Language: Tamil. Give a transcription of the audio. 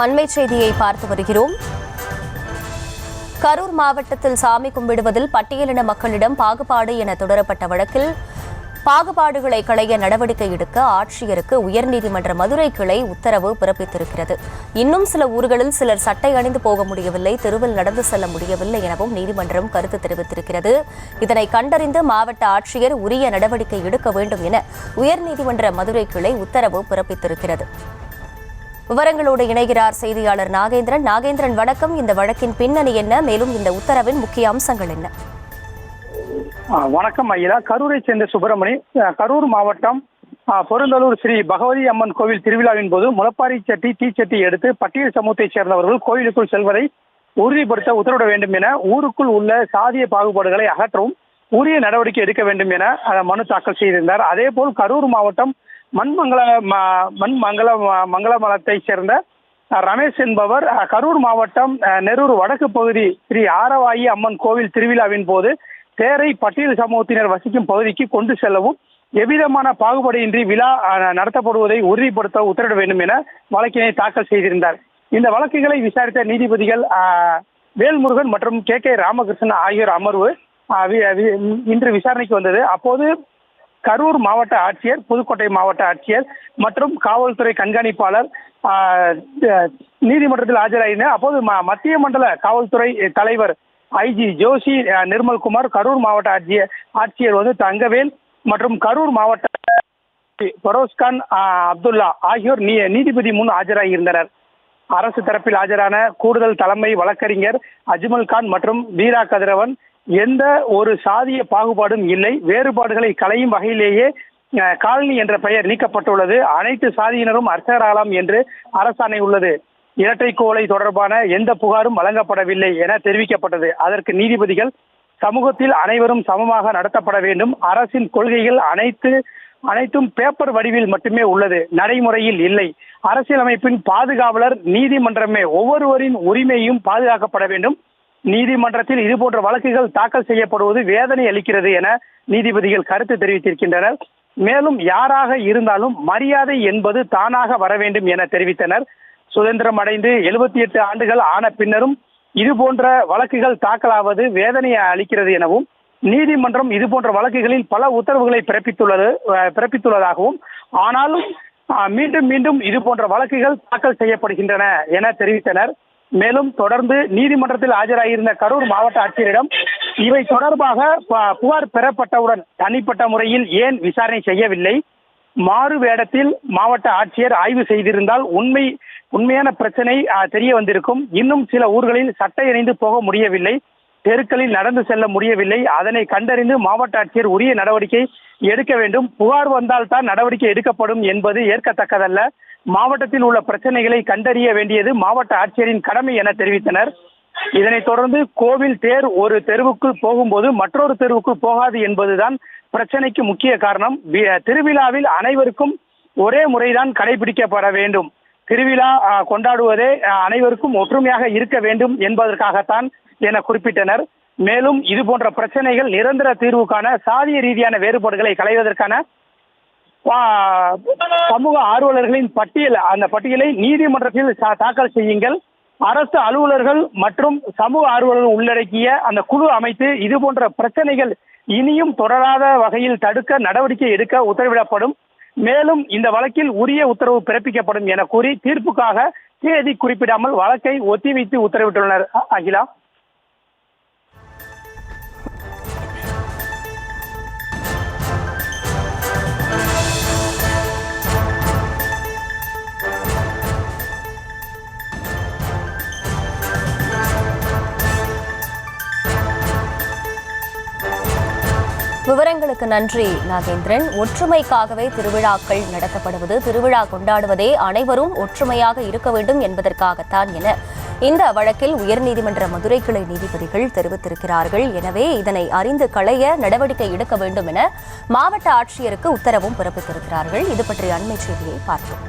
அண்மை செய்தியை பார்த்து வருகிறோம். கரூர் மாவட்டத்தில் சாமி கும்பிடுவதில் பட்டியலின மக்களிடம் பாகுபாடு என தொடரப்பட்ட வழக்கில் பாகுபாடுகளை களைய நடவடிக்கை எடுக்க ஆட்சியருக்கு உயர்நீதிமன்ற மதுரை கிளை உத்தரவு பிறப்பித்திருக்கிறது. இன்னும் சில ஊர்களில் சிலர் சட்டை அணிந்து போக முடியவில்லை, தெருவில் நடந்து செல்ல முடியவில்லை எனவும் நீதிமன்றம் கருத்து தெரிவித்திருக்கிறது. இதனை கண்டறிந்து மாவட்ட ஆட்சியர் உரிய நடவடிக்கை எடுக்க வேண்டும் என உயர்நீதிமன்ற மதுரை கிளை உத்தரவு பிறப்பித்திருக்கிறது. விவரங்களோடு இணைகிறார் செய்தியாளர் நாகேந்திரன். நாகேந்திரன், வணக்கம். இந்த வழக்கின் பின்னணி என்ன, மேலும் இந்த உத்தரவின் முக்கிய அம்சங்கள் என்ன? வணக்கம் ஐயா. கரூரை சேர்ந்த சுப்பிரமணி. கரூர் மாவட்டம் பொருந்தலூர் ஸ்ரீ பகவதி அம்மன் கோவில் திருவிழாவின் போது முளப்பாரி சட்டி தீச்சட்டி எடுத்து பட்டியல் சமூகத்தைச் சேர்ந்தவர்கள் கோவிலுக்குள் செல்வதை உறுதிப்படுத்த உத்தரவிட வேண்டும் என, ஊருக்குள் உள்ள சாதிய பாகுபாடுகளை அகற்றவும் உரிய நடவடிக்கை எடுக்க வேண்டும் என மனு தாக்கல் செய்திருந்தார். அதேபோல் கரூர் மாவட்டம் மங்களமலத்தைச் சேர்ந்த ரமேஷ் என்பவர் கரூர் மாவட்டம் நெரூர் வடக்கு பகுதி ஸ்ரீ ஆரவாயி அம்மன் கோவில் திருவிழாவின் போது தேரை பட்டியல் சமூகத்தினர் வசிக்கும் பகுதிக்கு கொண்டு செல்லவும் எவ்விதமான பாகுபாடின்றி விழா நடத்தப்படுவதை உறுதிப்படுத்த உத்தரவிட வேண்டும் என வழக்கினை தாக்கல் செய்திருந்தார். இந்த வழக்குகளை விசாரித்த நீதிபதிகள் வேல்முருகன் மற்றும் கே ராமகிருஷ்ணன் ஆகியோர் அமர்வு இன்று விசாரணைக்கு வந்தது. அப்போது கரூர் மாவட்ட ஆட்சியர், புதுக்கோட்டை மாவட்ட ஆட்சியர் மற்றும் காவல்துறை கண்காணிப்பாளர் நீதிமன்றத்தில் ஆஜராகினர். அப்போது மத்திய மண்டல காவல்துறை தலைவர் ஐஜி ஜோஷி நிர்மல்குமார், கரூர் மாவட்ட ஆட்சியர் தங்கவேல் மற்றும் கரூர் மாவட்ட பரோஸ்கான் அப்துல்லா ஆகியோர் நீதிபதி முன் ஆஜராகியிருந்தனர். அரசு தரப்பில் ஆஜரான கூடுதல் தலைமை வழக்கறிஞர் அஜ்மல் கான் மற்றும் வீரா கதிரவன் எந்த ஒரு சாதிய பாகுபாடும் இல்லை, வேறுபாடுகளை களையும் வகையிலேயே காலனி என்ற பெயர் நீக்கப்பட்டுள்ளது, அனைத்து சாதியினரும் அர்ச்சகராகலாம் என்று அரசாணை உள்ளது, இரட்டைக்கோளை தொடர்பான எந்த புகாரும் வழங்கப்படவில்லை என தெரிவிக்கப்பட்டது. அதற்கு நீதிபதிகள் சமூகத்தில் அனைவரும் சமமாக நடத்தப்பட வேண்டும், அரசின் கொள்கைகள் அனைத்தும் பேப்பர் வடிவில் மட்டுமே உள்ளது, நடைமுறையில் இல்லை, அரசியலமைப்பின் பாதுகாவலர் நீதிமன்றமே, ஒவ்வொருவரின் உரிமையும் பாதுகாக்கப்பட வேண்டும், நீதிமன்றத்தில் இதுபோன்ற வழக்குகள் தாக்கல் செய்யப்படுவது வேதனை அளிக்கிறது என நீதிபதிகள் கருத்து தெரிவித்திருக்கின்றனர். மேலும் யாராக இருந்தாலும் மரியாதை என்பது தானாக வர வேண்டும் என தெரிவித்தனர். சுதந்திரம் அடைந்து 78 ஆண்டுகள் ஆன பின்னரும் இதுபோன்ற வழக்குகள் தாக்கலாவது வேதனையை அளிக்கிறது எனவும், நீதிமன்றம் இதுபோன்ற வழக்குகளில் பல உத்தரவுகளை பிறப்பித்துள்ளதாகவும், ஆனாலும் மீண்டும் மீண்டும் இதுபோன்ற வழக்குகள் தாக்கல் செய்யப்படுகின்றன என தெரிவித்தனர். மேலும் தொடர்ந்து நீதிமன்றத்தில் ஆஜராகியிருந்த கரூர் மாவட்ட ஆட்சியரிடம் இவை தொடர்பாக புகார் பெறப்பட்டவுடன் தனிப்பட்ட முறையில் ஏன் விசாரணை செய்யவில்லை, மாறு வேடத்தில் மாவட்ட ஆட்சியர் ஆய்வு செய்திருந்தால் உண்மையான பிரச்சனை தெரிய வந்திருக்கும், இன்னும் சில ஊர்களில் சட்டை அணிந்து போக முடியவில்லை, தெருக்களில் நடந்து செல்ல முடியவில்லை, அதனை கண்டறிந்து மாவட்ட ஆட்சியர் உரிய நடவடிக்கை எடுக்க வேண்டும், புகார் வந்தால் தான் நடவடிக்கை எடுக்கப்படும் என்பது ஏற்கத்தக்கதல்ல, மாவட்டத்தில் உள்ள பிரச்சனைகளை கண்டறிய வேண்டியது மாவட்ட ஆட்சியரின் கடமை என தெரிவித்தனர். இதனைத் தொடர்ந்து கோவில் தேர் ஒரு தெருவுக்குள் போகும்போது மற்றொரு தெருவுக்குள் போகாது என்பதுதான் பிரச்சனைக்கு முக்கிய காரணம். திருவிழாவில் அனைவருக்கும் ஒரே முறைதான் கடைபிடிக்கப்பட வேண்டும், திருவிழா கொண்டாடுவதே அனைவருக்கும் ஒற்றுமையாக இருக்க வேண்டும் என்பதற்காகத்தான் என குறிப்பிட்டனர். மேலும் இது போன்ற பிரச்சனைகள் நிரந்தர தீர்வுக்கான சாதிய ரீதியான வேறுபாடுகளை களைவதற்கான சமூக ஆர்வலர்களின் அந்த பட்டியலை நீதிமன்றத்தில் தாக்கல் செய்யுங்கள், அரசு அலுவலர்கள் மற்றும் சமூக ஆர்வலர்கள் உள்ளடக்கிய அந்த குழு அமைத்து இது போன்ற பிரச்சனைகள் இனியும் தொடராத வகையில் தடுக்க நடவடிக்கை எடுக்க உத்தரவிடப்படும், மேலும் இந்த வழக்கில் உரிய உத்தரவு பிறப்பிக்கப்படும் என கூறி தீர்ப்புக்காக தேதி குறிப்பிடாமல் வழக்கை ஒத்திவைத்து உத்தரவிட்டுள்ளனர். அகிலா. விவரங்களுக்கு நன்றி நாகேந்திரன். ஒற்றுமைக்காகவே திருவிழாக்கள் நடத்தப்படுவது, திருவிழா கொண்டாடுவதே அனைவரும் ஒற்றுமையாக இருக்க வேண்டும் என்பதற்காகத்தான் என இந்த வழக்கில் உயர்நீதிமன்ற மதுரை கிளை நீதிபதிகள் தெரிவித்திருக்கிறார்கள். எனவே இதனை அறிந்து களைய நடவடிக்கை எடுக்க வேண்டும் என மாவட்ட ஆட்சியருக்கு உத்தரவும் பிறப்பித்திருக்கிறார்கள். இது பற்றிய அண்மை செய்தியை பார்த்தோம்.